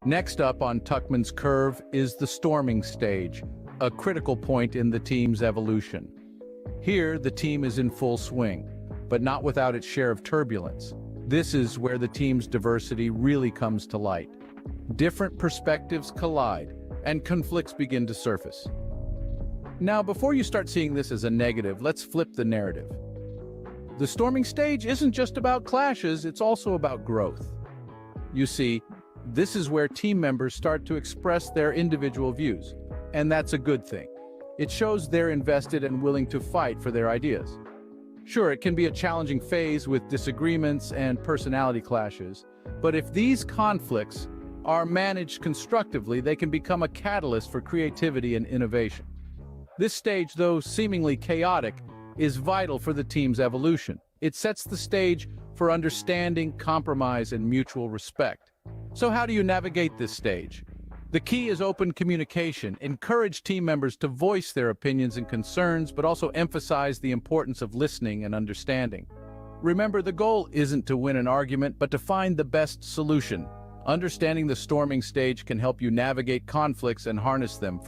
Next up on Tuckman's curve is the storming stage, a critical point in the team's evolution. Here, the team is in full swing, but not without its share of turbulence. This is where the team's diversity really comes to light. Different perspectives collide, and conflicts begin to surface. Now, before you start seeing this as a negative, let's flip the narrative. The storming stage isn't just about clashes, it's also about growth. You see, this is where team members start to express their individual views, and that's a good thing. It shows they're invested and willing to fight for their ideas. Sure, it can be a challenging phase with disagreements and personality clashes, but if these conflicts are managed constructively, they can become a catalyst for creativity and innovation. This stage, though seemingly chaotic, is vital for the team's evolution. It sets the stage for understanding, compromise, and mutual respect. So how do you navigate this stage? The key is open communication. Encourage team members to voice their opinions and concerns, but also emphasize the importance of listening and understanding. Remember, the goal isn't to win an argument, but to find the best solution. Understanding the storming stage can help you navigate conflicts and harness them